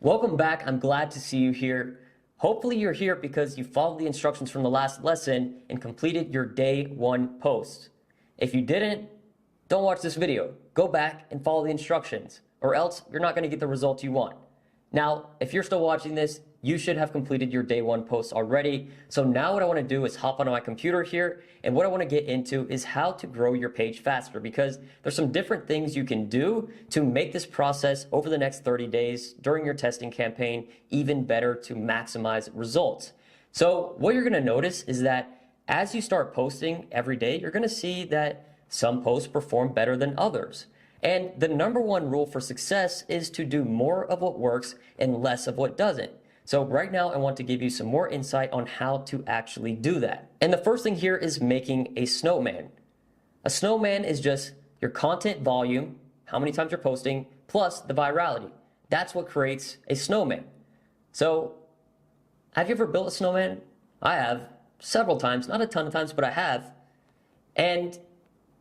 Welcome back. I'm glad to see you here. Hopefully you're here because you followed the instructions from the last lesson and completed your day one post. If you didn't, don't watch this video. Go back and follow the instructions, or else you're not going to get the results you want. Now, if you're still watching this, you should have completed your day one post already. So now what I want to do is hop onto my computer here, and what I want to get into is how to grow your page faster, because there's some different things you can do to make this process over the next 30 days during your testing campaign even better to maximize results. So what you're going to notice is that as you start posting every day, you're going to see that some posts perform better than others. And the number one rule for success is to do more of what works and less of what doesn't. So right now I want to give you some more insight on how to actually do that. And the first thing here is making a snowman. A snowman is just your content volume, how many times you're posting, plus the virality. That's what creates a snowman. So have you ever built a snowman? I have several times, not a ton of times, but I have. And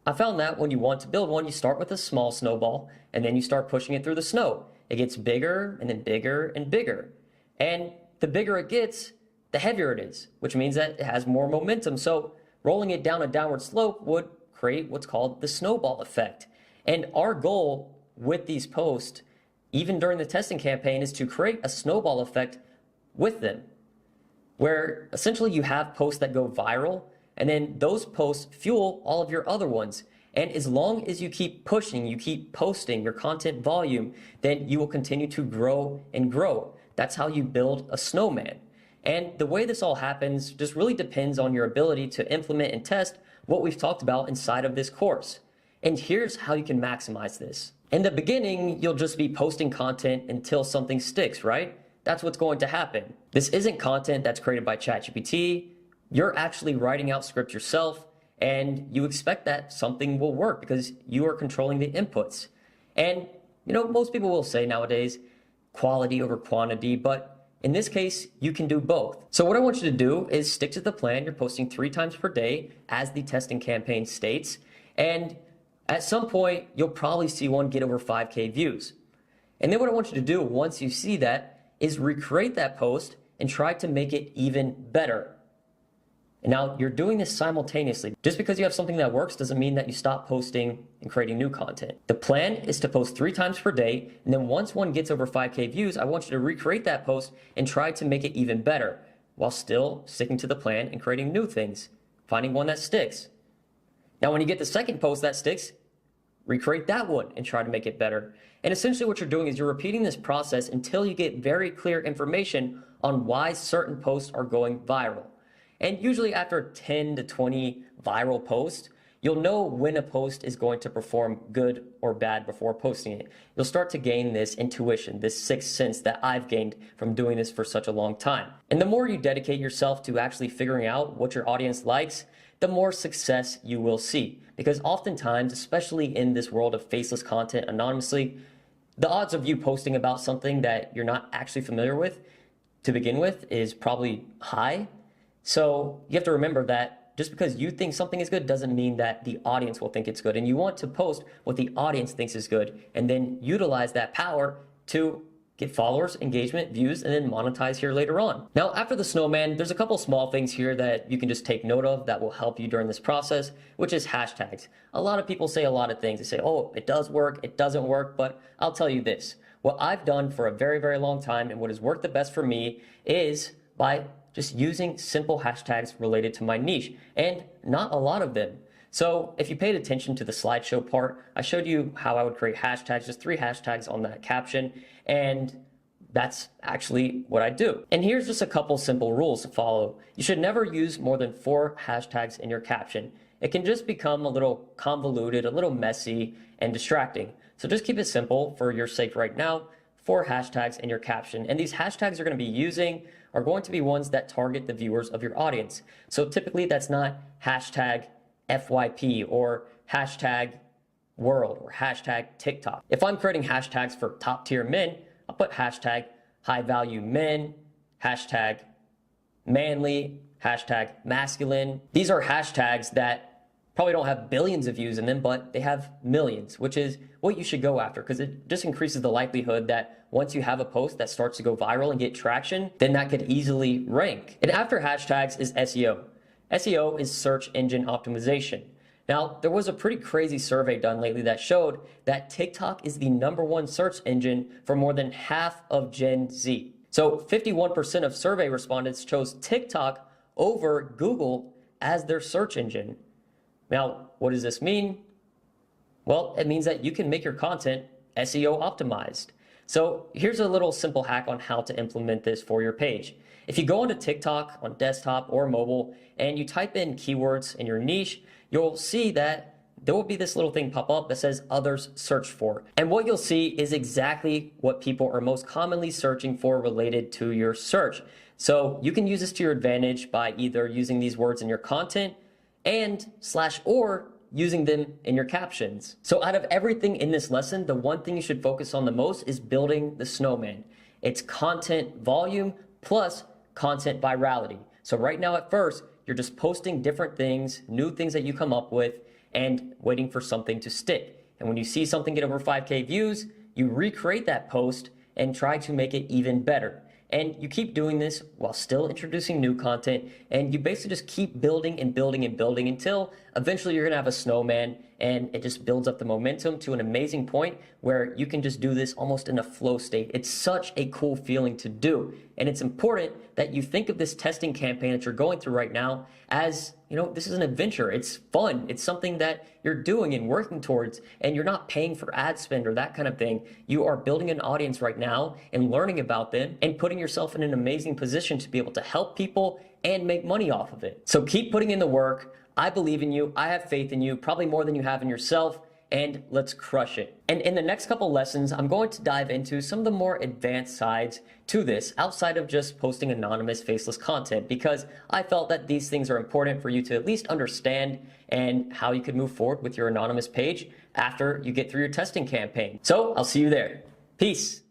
I found that when you want to build one, you start with a small snowball and then you start pushing it through the snow. It gets bigger and then bigger and bigger. And the bigger it gets, the heavier it is, which means that it has more momentum. So rolling it down a downward slope would create what's called the snowball effect. And our goal with these posts, even during the testing campaign, is to create a snowball effect with them, where essentially you have posts that go viral, and then those posts fuel all of your other ones. And as long as you keep pushing, you keep posting your content volume, then you will continue to grow and grow. That's how you build a snowman. And the way this all happens just really depends on your ability to implement and test what we've talked about inside of this course. And here's how you can maximize this. In the beginning, you'll just be posting content until something sticks, right? That's what's going to happen. This isn't content that's created by ChatGPT. You're actually writing out scripts yourself, and you expect that something will work because you are controlling the inputs. And, most people will say nowadays, quality over quantity, but in this case, you can do both. So what I want you to do is stick to the plan. You're posting 3 times per day as the testing campaign states. And at some point, you'll probably see one get over 5K views. And then what I want you to do once you see that is recreate that post and try to make it even better. And now you're doing this simultaneously. Just because you have something that works doesn't mean that you stop posting and creating new content. The plan is to post 3 times per day, and then once one gets over 5K views, I want you to recreate that post and try to make it even better while still sticking to the plan and creating new things, finding one that sticks. Now when you get the second post that sticks, recreate that one and try to make it better. And essentially what you're doing is you're repeating this process until you get very clear information on why certain posts are going viral. And usually after 10 to 20 viral posts, you'll know when a post is going to perform good or bad before posting it. You'll start to gain this intuition, this sixth sense that I've gained from doing this for such a long time. And the more you dedicate yourself to actually figuring out what your audience likes, the more success you will see. Because oftentimes, especially in this world of faceless content anonymously, the odds of you posting about something that you're not actually familiar with to begin with is probably high. So you have to remember that just because you think something is good doesn't mean that the audience will think it's good. And you want to post what the audience thinks is good and then utilize that power to get followers, engagement, views, and then monetize here later on. Now, after the snowman, there's a couple small things here that you can just take note of that will help you during this process, which is hashtags. A lot of people say a lot of things. They say, oh, it does work, it doesn't work, but I'll tell you this. What I've done for a very, very long time and what has worked the best for me is by just using simple hashtags related to my niche, and not a lot of them. So if you paid attention to the slideshow part, I showed you how I would create hashtags, just 3 hashtags on that caption, and that's actually what I do. And here's just a couple simple rules to follow. You should never use more than 4 hashtags in your caption. It can just become a little convoluted, a little messy, and distracting. So just keep it simple for your sake right now. 4 hashtags in your caption. And these hashtags you're going to be using are going to be ones that target the viewers of your audience. So typically that's not hashtag FYP or hashtag world or hashtag TikTok. If I'm creating hashtags for top tier men, I'll put hashtag high value men, hashtag manly, hashtag masculine. These are hashtags that probably don't have billions of views in them, but they have millions, which is what you should go after because it just increases the likelihood that once you have a post that starts to go viral and get traction, then that could easily rank. And after hashtags is SEO. SEO is search engine optimization. Now, there was a pretty crazy survey done lately that showed that TikTok is the #1 search engine for more than half of Gen Z. So 51% of survey respondents chose TikTok over Google as their search engine. Now, what does this mean? Well, it means that you can make your content SEO optimized. So here's a little simple hack on how to implement this for your page. If you go onto TikTok on desktop or mobile and you type in keywords in your niche, you'll see that there will be this little thing pop up that says others search for. And what you'll see is exactly what people are most commonly searching for related to your search. So you can use this to your advantage by either using these words in your content and /or using them in your captions. So out of everything in this lesson, the one thing you should focus on the most is building the snowman. It's content volume plus content virality. So right now at first, you're just posting different things, new things that you come up with, and waiting for something to stick. And when you see something get over 5K views, you recreate that post and try to make it even better. And you keep doing this while still introducing new content, and you basically just keep building and building and building until eventually you're gonna have a snowman, and it just builds up the momentum to an amazing point where you can just do this almost in a flow state. It's such a cool feeling to do. And it's important that you think of this testing campaign that you're going through right now as, this is an adventure. It's fun. It's something that you're doing and working towards, and you're not paying for ad spend or that kind of thing. You are building an audience right now and learning about them and putting yourself in an amazing position to be able to help people and make money off of it. So keep putting in the work. I believe in you. I have faith in you, probably more than you have in yourself. And let's crush it. And in the next couple lessons, I'm going to dive into some of the more advanced sides to this outside of just posting anonymous, faceless content, because I felt that these things are important for you to at least understand and how you could move forward with your anonymous page after you get through your testing campaign. So I'll see you there. Peace.